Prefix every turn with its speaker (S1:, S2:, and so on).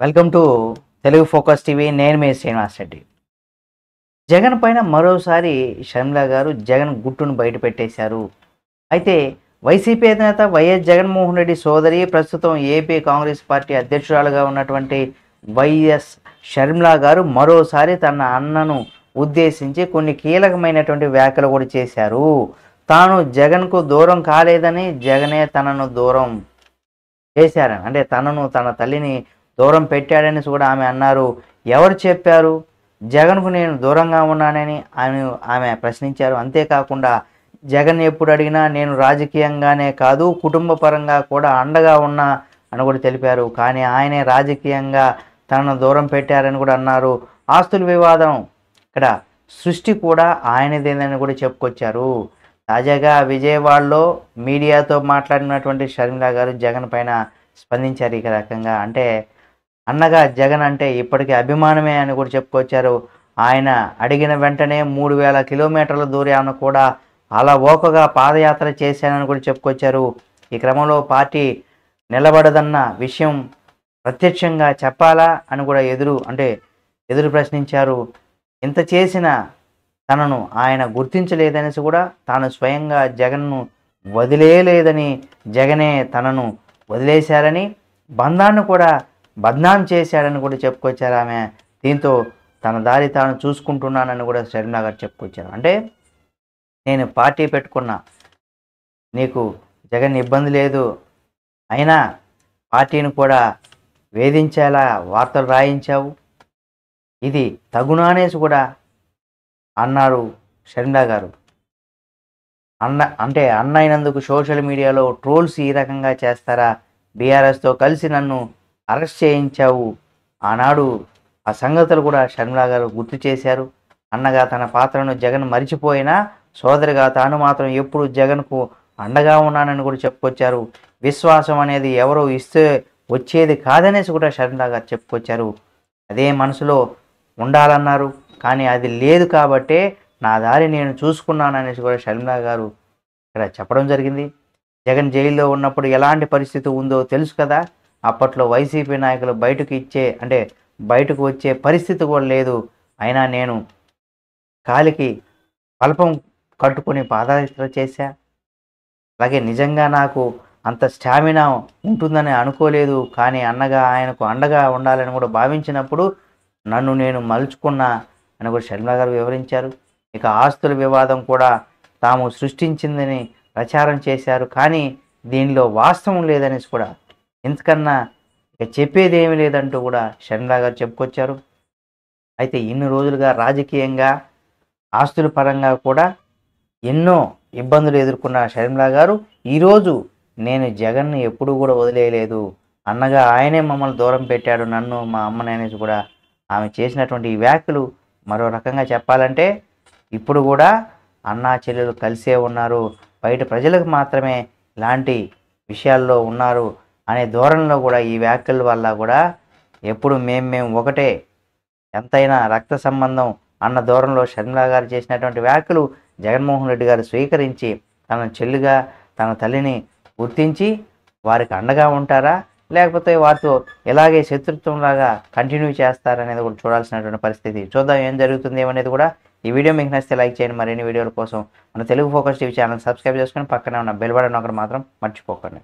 S1: Welcome to Telugu focus TV. నేను మీ శ్రీనివాస్ రెడ్డి. జగన్ పైన మరోసారి షర్మిల గారు జగన్ గుట్టును బయట పెట్టేశారు. అయితే వైసీపీ అధినేత వైఎస్ జగన్మోహన్ రెడ్డి సోదరి, ప్రస్తుతం ఏపీ కాంగ్రెస్ పార్టీ అధ్యక్షురాలుగా ఉన్నటువంటి వైఎస్ షర్మిల గారు మరోసారి తన అన్నను ఉద్దేశించి కొన్ని కీలకమైనటువంటి వ్యాఖ్యలు కూడా చేశారు. తాను జగన్కు దూరం కాలేదని, జగనే తనను దూరం చేశారని, అంటే తన తల్లిని దూరం పెట్టాడని కూడా ఆమె అన్నారు. ఎవరు చెప్పారు? జగన్కు నేను దూరంగా ఉన్నానని ఆమె ప్రశ్నించారు. అంతేకాకుండా జగన్ ఎప్పుడు అడిగినా నేను రాజకీయంగానే కాదు కుటుంబ పరంగా కూడా అండగా ఉన్నా అని కూడా తెలిపారు. కానీ ఆయనే రాజకీయంగా తనను దూరం పెట్టారని కూడా అన్నారు. ఆస్తుల వివాదం ఇక్కడ సృష్టి కూడా ఆయనదేనని కూడా చెప్పుకొచ్చారు. తాజాగా విజయవాడలో మీడియాతో మాట్లాడినటువంటి షర్మిల గారు జగన్ పైన స్పందించారు. ఈ రకంగా అంటే అన్నగా జగన్ అంటే ఇప్పటికీ అభిమానమే అని కూడా చెప్పుకొచ్చారు. ఆయన అడిగిన వెంటనే 3000 కిలోమీటర్ల దూరాన్ని కూడా అలవోకగా పాదయాత్ర చేశానని కూడా చెప్పుకొచ్చారు. ఈ క్రమంలో పార్టీ నిలబడదన్న విషయం ప్రత్యక్షంగా చెప్పాలా అని కూడా ఎదురు ప్రశ్నించారు. ఇంత చేసిన తనను ఆయన గుర్తించలేదనేసి కూడా తాను స్వయంగా జగన్ను వదిలేయలేదని, జగనే తనను వదిలేశారని, బంధాన్ని కూడా బద్నాం చేశాడని కూడా చెప్పుకొచ్చారు ఆమె. దీంతో తన దారి తాను చూసుకుంటున్నానని కూడా షర్మిల గారు చెప్పుకొచ్చారు. అంటే నేను పార్టీ పెట్టుకున్నా, నీకు జగన్ ఇబ్బంది లేదు, అయినా పార్టీని కూడా వేధించేలా వార్తలు రాయించావు, ఇది తగునా అనేసి కూడా అన్నారు షర్మిల గారు. అన్న అయినందుకు సోషల్ మీడియాలో ట్రోల్స్ ఈ రకంగా చేస్తారా? బీఆర్ఎస్తో కలిసి నన్ను అరెస్ట్ చేయించావు. ఆనాడు ఆ సంగతులు కూడా షర్మిల గారు గుర్తు చేశారు. అన్నగా తన పాత్రను జగన్ మరిచిపోయినా సోదరిగా తాను మాత్రం ఎప్పుడు జగన్కు అండగా ఉన్నానని కూడా చెప్పుకొచ్చారు. విశ్వాసం అనేది ఎవరో ఇస్తే వచ్చేది కాదనేసి కూడా షర్మిల గారు చెప్పుకొచ్చారు. అదే మనసులో ఉండాలన్నారు, కానీ అది లేదు కాబట్టే నా దారి నేను చూసుకున్నాననేసి కూడా షర్మిల గారు ఇక్కడ చెప్పడం జరిగింది. జగన్ జైల్లో ఉన్నప్పుడు ఎలాంటి పరిస్థితి ఉందో తెలుసు కదా. అప్పట్లో వైసీపీ నాయకులు బయటకు వచ్చే పరిస్థితి కూడా లేదు. అయినా నేను కాలికి పల్పం కట్టుకుని పాదయాత్ర చేశా. అలాగే నిజంగా నాకు అంత స్టామినా ఉంటుందని అనుకోలేదు. కానీ అన్నగా ఆయనకు అండగా ఉండాలని కూడా భావించినప్పుడు నన్ను నేను మలుచుకున్నా అని కూడా షర్మిల గారు వివరించారు. ఇక ఆస్తుల వివాదం కూడా తాము సృష్టించిందని ప్రచారం చేశారు. కానీ దీనిలో వాస్తవం లేదనేసి కూడా, ఇంతకన్నా ఇక చెప్పేది ఏమీ లేదంటూ కూడా షర్మిల గారు చెప్పుకొచ్చారు. అయితే ఇన్ని రోజులుగా రాజకీయంగా ఆస్తుల పరంగా కూడా ఎన్నో ఇబ్బందులు ఎదుర్కొన్న షర్మిల గారు ఈరోజు నేను జగన్ను ఎప్పుడూ కూడా వదిలేయలేదు, అన్నగా ఆయనే మమ్మల్ని దూరం పెట్టాడు, నన్ను మా అమ్మని అనేసి కూడా ఆమె చేసినటువంటి ఈ వ్యాఖ్యలు మరో రకంగా చెప్పాలంటే ఇప్పుడు కూడా అన్నా చెల్లెలు కలిసే ఉన్నారు, బయట ప్రజలకు మాత్రమే ఇలాంటి విషయాల్లో ఉన్నారు అనే ధోరణిలో కూడా ఈ వ్యాఖ్యల వల్ల కూడా ఎప్పుడు మేము ఒకటే, ఎంతైనా రక్త సంబంధం అన్న ధోరణిలో షర్మిల గారు చేసినటువంటి వ్యాఖ్యలు జగన్మోహన్ రెడ్డి గారు స్వీకరించి తన చెల్లిగా తన తల్లిని గుర్తించి వారికి అండగా ఉంటారా, లేకపోతే వారితో ఇలాగే శత్రుత్వంలాగా కంటిన్యూ చేస్తారనేది కూడా చూడాల్సినటువంటి పరిస్థితి. చూద్దాం ఏం జరుగుతుంది ఏమనేది కూడా. ఈ వీడియో మీకు నచ్చితే లైక్ చేయండి. మరిన్ని వీడియోల కోసం మన Telugu focus TV channel subscribe చేసుకొని పక్కనే ఉన్న బెల్ బటన్ ఒకటి మాత్రం మర్చిపోకండి.